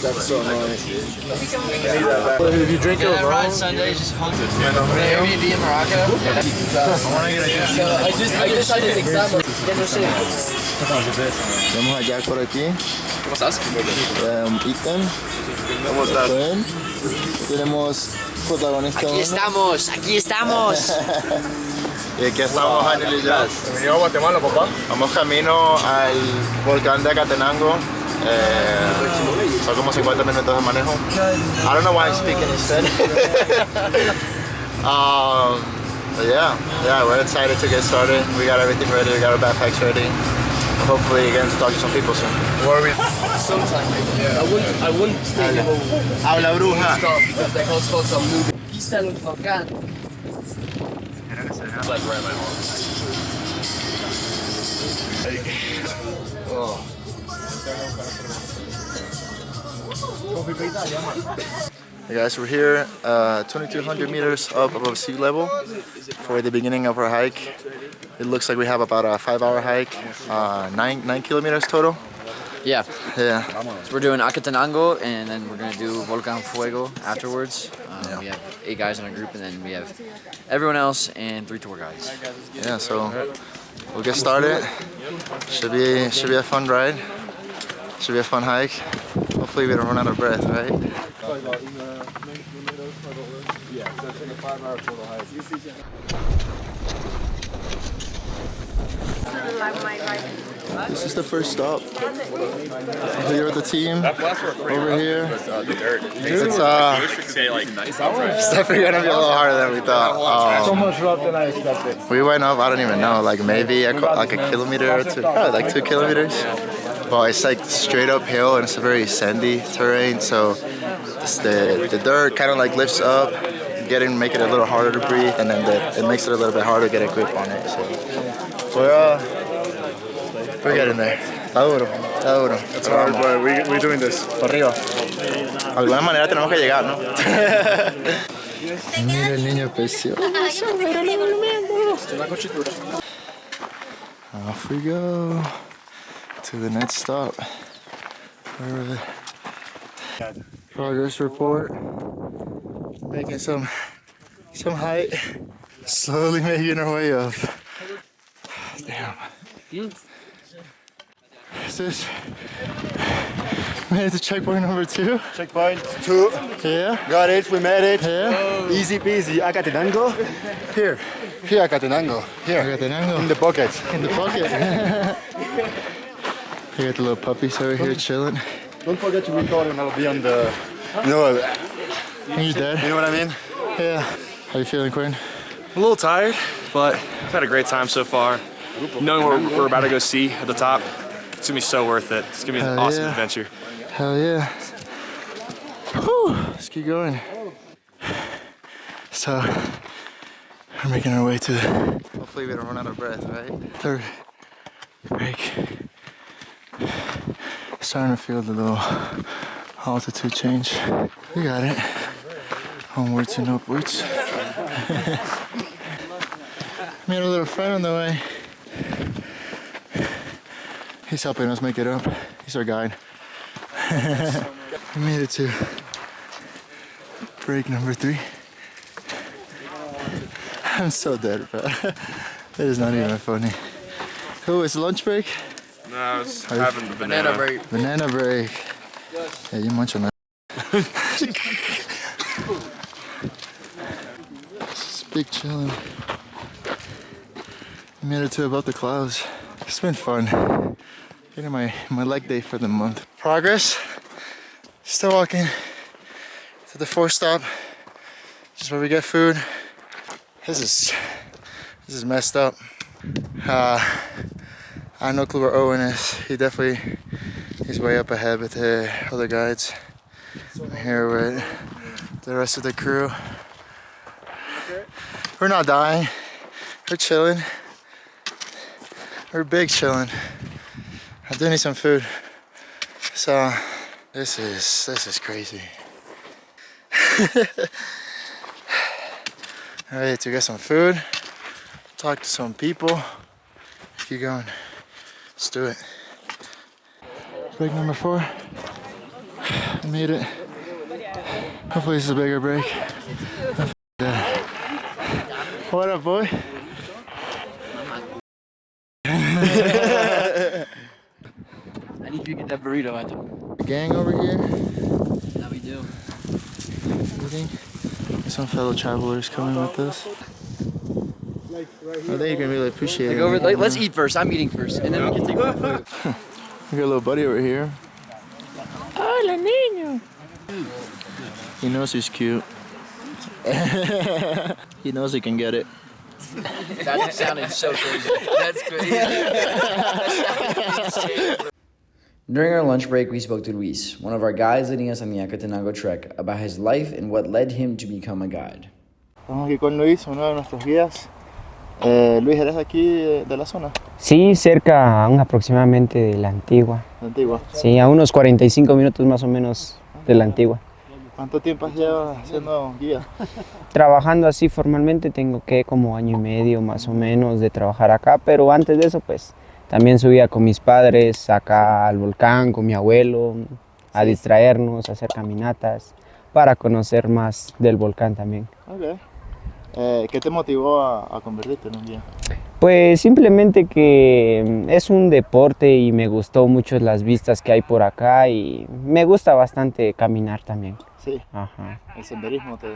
That's so nice. If you drink it alone, Sunday, just hung Airbnb in Morocco. I decided to examine. Vamos allá por aquí. ¿Cómo estás? Ethan. ¿cómo estás? Bien. Tenemos protagonista. Aquí estamos. Y aquí estamos, Daniel y Jazz. Bienvenido a Guatemala, papá. Vamos camino al volcán de Acatenango. Son como 50 minutos de manejo. I don't know why I'm speaking instead. But yeah, we're excited to get started. We got everything ready. We got our backpacks ready. Hopefully, getting to talk to some people soon. Where are we? Sometime. Yeah. I wouldn't stay here. Habla bruja. Stop because they can't spot some movie. Fuego Volcano. Like right my home. Hey guys, we're here 2,200 meters up above sea level for the beginning of our hike. It looks like we have about a 5-hour hike, 9 kilometers total. Yeah. Yeah. So we're doing Acatenango and then we're gonna do Volcán Fuego afterwards. We have 8 guys in our group and then we have everyone else and 3 tour guides. Yeah, so we'll get started. Should be a fun ride. Should be a fun hike. Hopefully we don't run out of breath, right? Yeah, so it's like a 5-hour total hike. This is the first stop. Here with the team over here. It's definitely gonna be a little harder than we thought. So much rough than I expected. We went up, I don't even know, like maybe like a kilometer or two, probably like 2 kilometers. Well, it's like straight uphill and it's a very sandy terrain, so the dirt kind of like lifts up, make it a little harder to breathe, and then it makes it a little bit harder to get a grip on it. So we're getting there. Está duro. That's hard, but we're doing this. Por arriba. De alguna manera tenemos que llegar, ¿no? Mira el niño precioso. Off we go to the next stop. Progress report. Making some height. Slowly making our way up. Damn. This made it to checkpoint number 2. Checkpoint 2. Yeah. Got it, we made it. Yeah. Easy peasy. Acatenango. Here, Acatenango. Here. Acatenango. In the pocket. In the pocket. You got the little puppies over here chilling. Don't forget to record when I'll be on the... No. He's dead. You know what I mean? Yeah. How you feeling, Quinn? A little tired, but I've had a great time so far. Knowing what we're about to go see at the top, it's gonna be so worth it. It's gonna be an awesome adventure. Hell yeah. Whew. Let's keep going. So, we're making our way to the... Hopefully we don't run out of breath, right? 3rd break. Starting to feel the little altitude change. We got it. Onwards and upwards. Made a little friend on the way. He's helping us make it up. He's our guide. We made it to break number 3. I'm so dead, bro. It is not even funny. Oh, it's lunch break? No, I was having the Banana break. Banana break. Yeah, you munch on that. It's big chillin'. We made it to above the clouds. It's been fun. Getting my leg day for the month. Progress. Still walking to the 4th stop. Just where we get food. This is messed up. I have no clue where Owen is. He's way up ahead with the other guides. I'm here with the rest of the crew. We're not dying. We're chilling. We're big chilling. I do need some food. So this is crazy. Alright, to get some food, talk to some people, keep going. Let's do it. Break number 4. I made it. Hopefully this is a bigger break. What up, boy? I need you to get that burrito. I told Gang over here. Now we do. Eating. Some fellow travelers coming with us. I think you can really appreciate it. Let's eat first. I'm eating first, and then we can take over food. We got a little buddy over here. Hola, niño. He knows he's cute. He knows he can get it. That sounded so crazy. That's crazy. During our lunch break, we spoke to Luis, one of our guides leading us on the Acatenango trek, about his life and what led him to become a guide. Estamos aquí con Luis, uno de nuestros guías. Luis, ¿eres aquí de la zona? Sí, cerca aproximadamente de la Antigua. ¿La Antigua? Sí, a unos 45 minutos más o menos de la Antigua. ¿Cuánto tiempo llevas siendo guía? Trabajando así formalmente tengo que como año y medio más o menos de trabajar acá, pero antes de eso pues también subía con mis padres acá al volcán, con mi abuelo, a distraernos, a hacer caminatas, para conocer más del volcán también. Okay. ¿Qué te motivó a convertirte en un guía? Pues simplemente que es un deporte y me gustó mucho las vistas que hay por acá y me gusta bastante caminar también. Sí. Ajá. ¿El senderismo te...?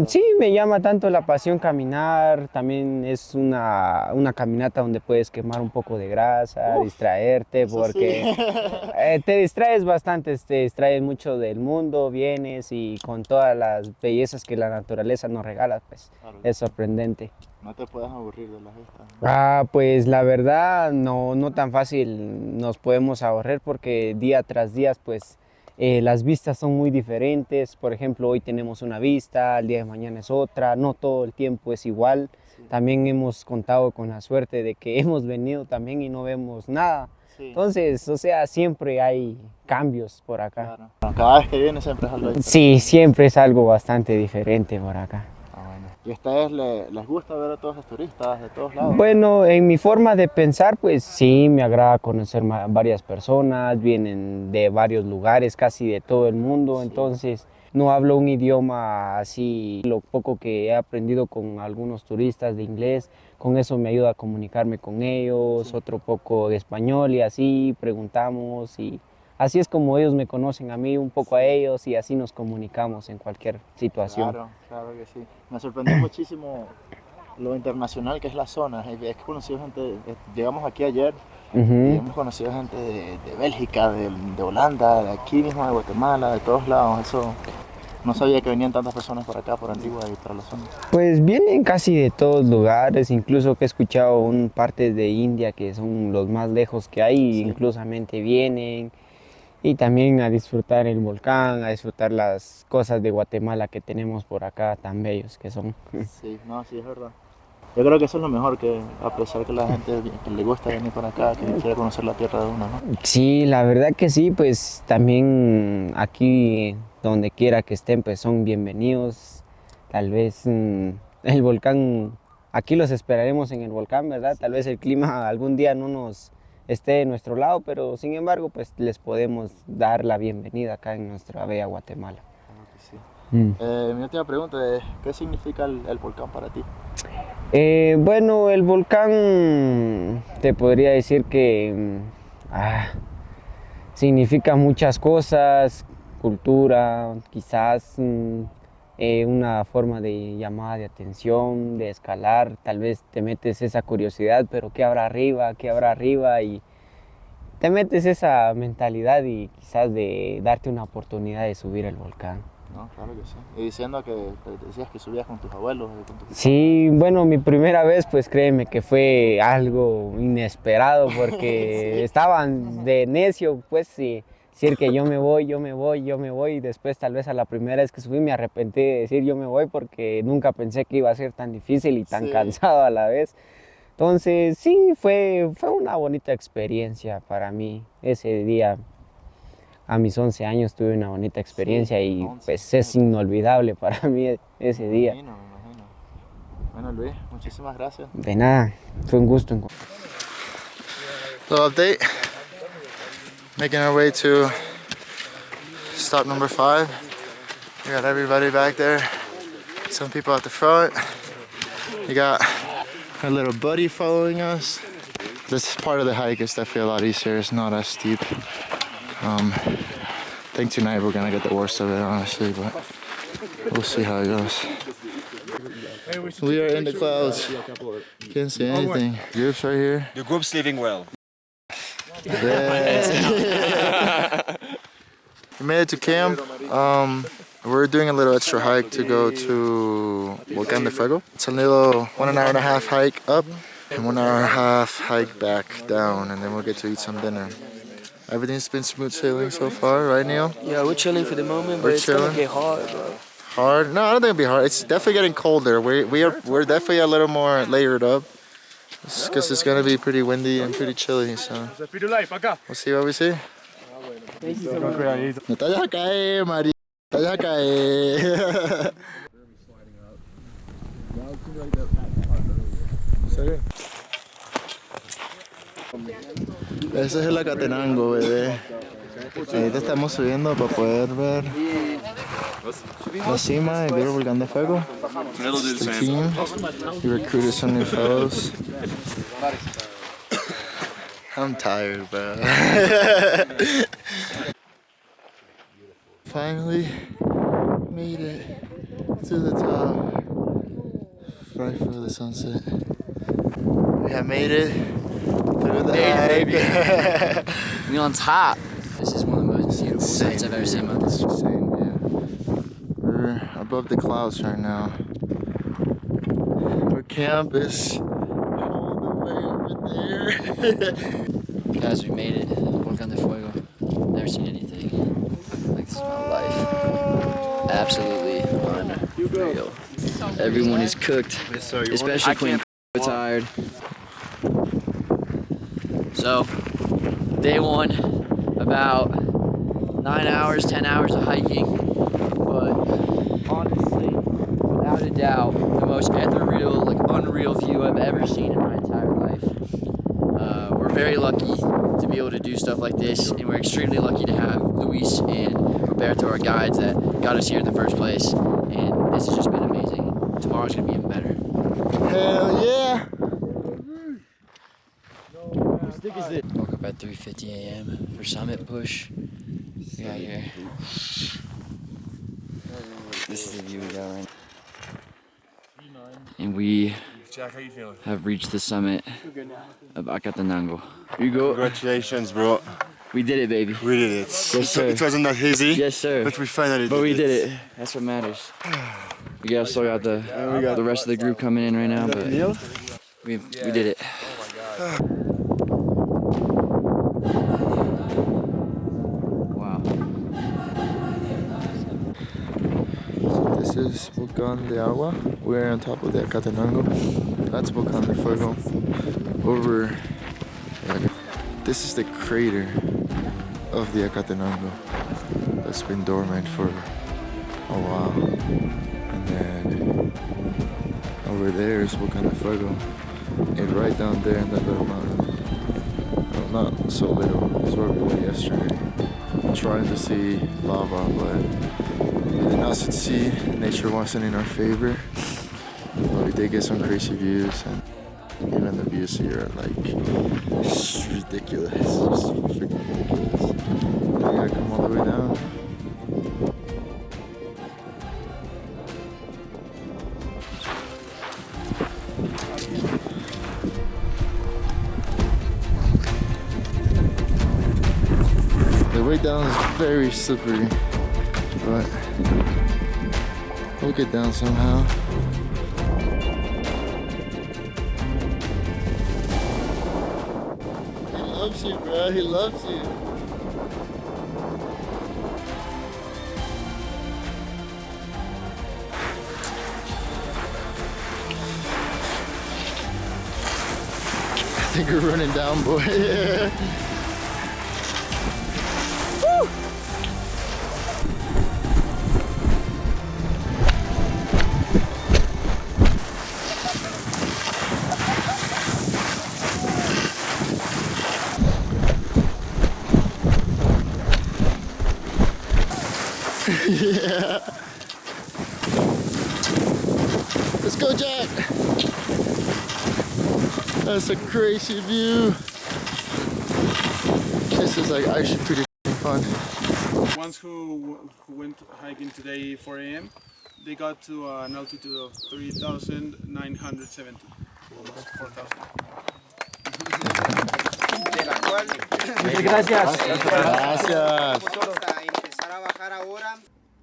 Sí, me llama tanto la pasión caminar, también es una caminata donde puedes quemar un poco de grasa, distraerte, porque sí. Te distraes bastante, te distraes mucho del mundo, vienes y con todas las bellezas que la naturaleza nos regala, pues claro, es sorprendente. ¿No te puedes aburrir de las vistas? Pues la verdad no tan fácil nos podemos aburrir porque día tras día pues las vistas son muy diferentes. Por ejemplo, hoy tenemos una vista, el día de mañana es otra, no todo el tiempo es igual. Sí. También hemos contado con la suerte de que hemos venido también y no vemos nada. Sí. Entonces, o sea, siempre hay cambios por acá. Claro. Cada vez que vienes siempre es algo diferente. Sí, siempre es algo bastante diferente por acá. ¿Y a ustedes les gusta ver a todos los turistas de todos lados? Bueno, en mi forma de pensar, pues sí, me agrada conocer varias personas, vienen de varios lugares, casi de todo el mundo, sí. Entonces no hablo un idioma así, lo poco que he aprendido con algunos turistas de inglés, con eso me ayuda a comunicarme con ellos, sí. Otro poco de español y así preguntamos y así es como ellos me conocen a mí, un poco a ellos y así nos comunicamos en cualquier situación. Claro que sí. Me sorprendió muchísimo lo internacional que es la zona. Es que he conocido gente, llegamos aquí ayer y hemos conocido gente de Bélgica, de Holanda, de aquí mismo de Guatemala, de todos lados. Eso no sabía que venían tantas personas por acá, por Antigua y para la zona. Pues vienen casi de todos lugares, incluso que he escuchado partes de India que son los más lejos que hay, sí. Inclusamente vienen. Y también a disfrutar el volcán, a disfrutar las cosas de Guatemala que tenemos por acá, tan bellos que son. Sí, sí, es verdad. Yo creo que eso es lo mejor, que apreciar que la gente que le gusta venir para acá, que quiere conocer la tierra de uno, ¿no? Sí, la verdad que sí, pues también aquí, donde quiera que estén, pues son bienvenidos. Tal vez el volcán, aquí los esperaremos en el volcán, ¿verdad? Tal vez el clima algún día no nos esté de nuestro lado, pero sin embargo pues les podemos dar la bienvenida acá en nuestra bella Guatemala. Claro que sí. Mi última pregunta es, ¿qué significa el volcán para ti? Bueno, el volcán te podría decir que significa muchas cosas, cultura, quizás una forma de llamada de atención, de escalar, tal vez te metes esa curiosidad, pero ¿qué habrá arriba? ¿Qué habrá arriba? Y te metes esa mentalidad y quizás de darte una oportunidad de subir el volcán. No, claro que sí. Y diciendo que decías que subías con tus abuelos. Sí, bueno, mi primera vez, pues créeme que fue algo inesperado porque sí. Estaban de necio, pues sí. Decir que yo me voy y después tal vez a la primera vez que subí me arrepentí de decir yo me voy porque nunca pensé que iba a ser tan difícil y tan cansado a la vez. Entonces sí, fue una bonita experiencia para mí. Ese día a mis 11 años tuve una bonita experiencia y pues es inolvidable para mí ese día. Me imagino. Bueno Luis, muchísimas gracias. De nada, fue un gusto. Little update. Making our way to stop number 5. We got everybody back there. Some people at the front. We got our little buddy following us. This part of the hike is definitely a lot easier. It's not as steep. I think tonight we're gonna get the worst of it, honestly, but we'll see how it goes. We are in the clouds. Can't see anything. Group's right here. The group's living well. Yes. We made it to camp. We're doing a little extra hike to go to Volcán de Fuego. It's a little 1.5 hour hike up and 1.5 hour hike back down, and then we'll get to eat some dinner. Everything's been smooth sailing so far, right, Neil? Yeah, we're chilling for the moment, but We're it's gonna chilling. get hard, bro. Hard? No, I don't think it'll be hard. It's definitely getting colder. We're definitely a little more layered up. Because it's gonna be pretty windy and pretty chilly, so we'll see what we see. No te vayas a caer, María. No te vayas a caer. Ese es el Acatenango, bebé. Ahorita estamos subiendo para poder ver la cima del Fuego Volcán de Fuego. The team. We recruited some new fellows. I'm tired, bro. Finally made it to the top. Right for the sunset. We have made it through the hike. We on top. This is one of the most beautiful sights I've ever seen in my life. Insane, yeah. We're above the clouds right now. Our camp is all the way over there. Guys, we made it. Volcán de Fuego. Never seen anything like this in my life. Absolutely unreal. Everyone is cooked, especially Queen. We're tired. So, day 1, about 9 hours, 10 hours of hiking, but honestly, without a doubt, the most ethereal, unreal view I've ever seen in my entire life. We're very lucky to be able to do stuff like this, and we're extremely lucky to have Luis and Roberto, our guides, that got us here in the first place, and this has just been amazing. Tomorrow's gonna be even better. Hell yeah! Woke up at 3:50 a.m. for summit push. We got here. This is the view we got right now. And we have reached the summit of Acatenango. You go. Congratulations, bro. We did it, baby. We did it. Yes, sir. It wasn't that easy. Yes, sir. But we finally did it. But we did it. That's what matters. We still got the rest of the group coming in right now, but we did it. Wow. So this is Volcán de Agua. We're on top of the Acatenango. That's Volcán de Fuego. Over. This is the crater of the Acatenango that's been dormant for a while. And then over there is Volcán de Fuego. And right down there in that little mountain, well, not so little, is where we were yesterday. Trying to see lava, but we did not succeed. Nature wasn't in our favor. But we did get some crazy views, and even the views here are it's ridiculous. It's freaking ridiculous. Now we gotta come all the way down. The way down is very slippery, but we'll get down somehow. He loves you, bro. He loves you. I think we're running down, boy. Yeah. Yeah. Let's go, Jack. That's a crazy view. This is like actually pretty fun. Ones who went hiking today 4 a.m. they got to an altitude of 3,970, almost 4,000. Gracias.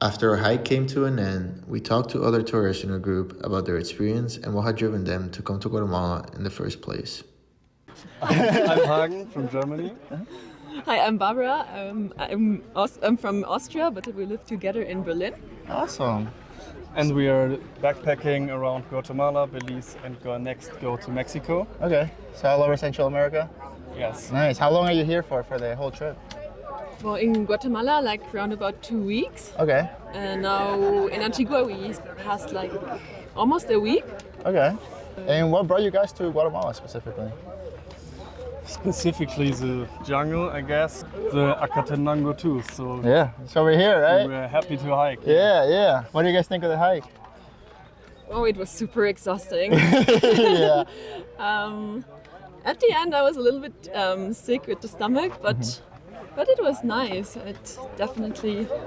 After our hike came to an end, we talked to other tourists in our group about their experience and what had driven them to come to Guatemala in the first place. I'm Hagen from Germany. Hi, I'm Barbara. I'm from Austria, but we live together in Berlin. Awesome. And we are backpacking around Guatemala, Belize, and next go to Mexico. Okay, so all over Central America? Yes. Nice. How long are you here for the whole trip? Well, in Guatemala, like around about 2 weeks. Okay. And now in Antigua, we passed like almost a week. Okay. And what brought you guys to Guatemala specifically? Specifically the jungle, I guess. The Acatenango too. So yeah, so we're here, right? We're happy to hike. Yeah. What do you guys think of the hike? Oh, it was super exhausting. Yeah. At the end, I was a little bit sick with the stomach, but it was nice.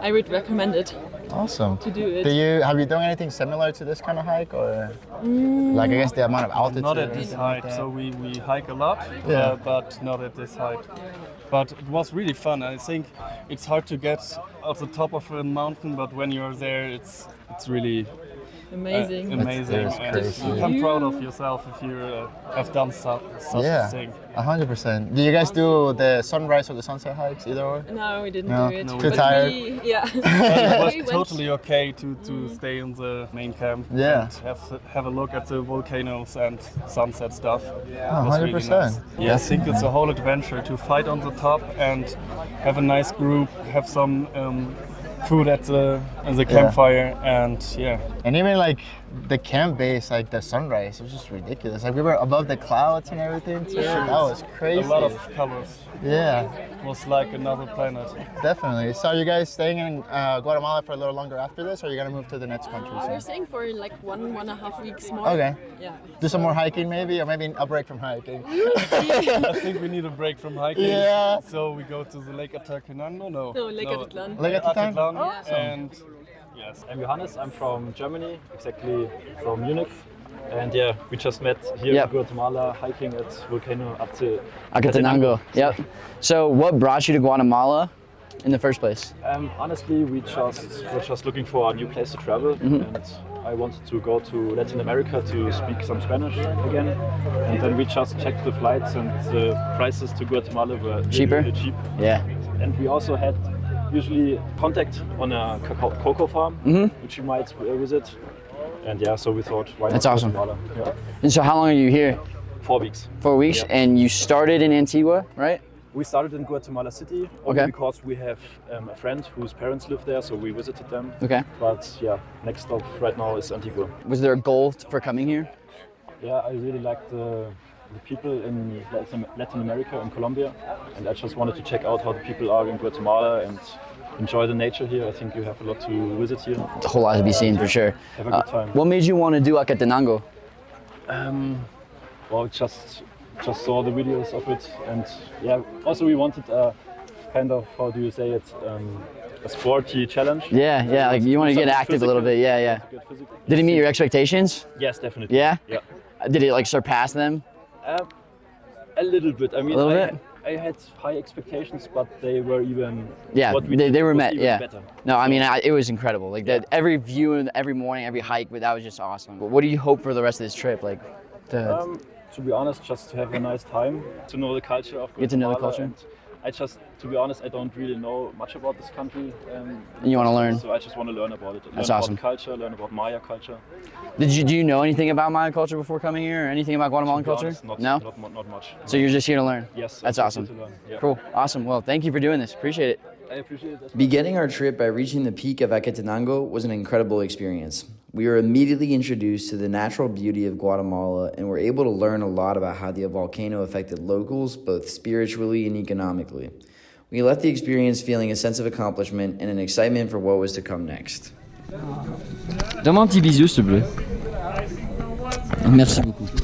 I would recommend it. Awesome. To do it. Have you done anything similar to this kind of hike, or like I guess the amount of altitude? Not at this height. So we hike a lot, but not at this height. But it was really fun. I think it's hard to get at the top of a mountain, but when you're there, it's really amazing. Amazing. Crazy. You become proud of yourself if you have done such a thing. 100%. Do you guys do the sunrise or the sunset hikes, either or? No, we didn't do it. No, too tired? It was totally okay to stay in the main camp and have a look at the volcanoes and sunset stuff. Oh, 100%. Really nice. Yeah, I think it's a whole adventure to fight on the top and have a nice group, have some food at the campfire, and and even like the camp base, like the sunrise, it was just ridiculous. Like we were above the clouds and everything too. That was crazy. A lot of colors. Yeah, it was like another planet. Definitely. So are you guys staying in Guatemala for a little longer after this, or are you gonna move to the next country? We're staying for like 1.5 weeks more. Okay. Yeah. Do some more hiking maybe, or maybe a break from hiking. I think we need a break from hiking. Yeah. So we go to the Lake Acatenango. No, Lake Atatlan. Lake Atatlan. And yes. I'm Johannes. I'm from Germany, exactly from Munich. And yeah, we just met here in Guatemala hiking at volcano Acatenango. Yep. So what brought you to Guatemala in the first place? Honestly, we were just looking for a new place to travel, and I wanted to go to Latin America to speak some Spanish again. And then we just checked the flights, and the prices to Guatemala were really cheap. Yeah. And we also had usually contact on a cocoa farm, which you might visit. And yeah, so we thought, why not? That's awesome. Yeah. And so how long are you here? 4 weeks. 4 weeks, and you started in Antigua, right? We started in Guatemala City only because we have a friend whose parents live there, so we visited them. Okay. But yeah, next stop right now is Antigua. Was there a goal for coming here? Yeah, I really liked the people in Latin America and Colombia, and I just wanted to check out how the people are in Guatemala and enjoy the nature here. I think you have a lot to visit here. A whole lot to be seen for sure. Have a good time. What made you want to do Acatenango? Well, just saw the videos of it, and yeah, also we wanted a kind of, how do you say it, a sporty challenge. Yeah, like you want to get active a little bit. Yeah. Did it meet your expectations? Yes, definitely. Yeah? Yeah. Did it like surpass them? A little bit. I mean, a little bit? I had high expectations, but they were even they were met. Yeah. Better. No, I mean it was incredible. Like that, every view and every morning, every hike, that was just awesome. What do you hope for the rest of this trip? Like, to be honest, just to have a nice time, to know the culture of Guatemala. Get to know the culture. To be honest, I don't really know much about this country. And you want to learn? So I just want to learn about it. That's learn awesome. About culture, learn about Maya culture. Do you know anything about Maya culture before coming here, or anything about Guatemalan culture? Honest, not much. So you're just here to learn? Yes. That's awesome. To learn. Yeah. Cool. Awesome. Well, thank you for doing this. Appreciate it. I appreciate it. Beginning our trip by reaching the peak of Acatenango was an incredible experience. We were immediately introduced to the natural beauty of Guatemala and were able to learn a lot about how the volcano affected locals, both spiritually and economically. We left the experience feeling a sense of accomplishment and an excitement for what was to come next. Donne-moi un petit bisou, s'il te plaît. Merci beaucoup.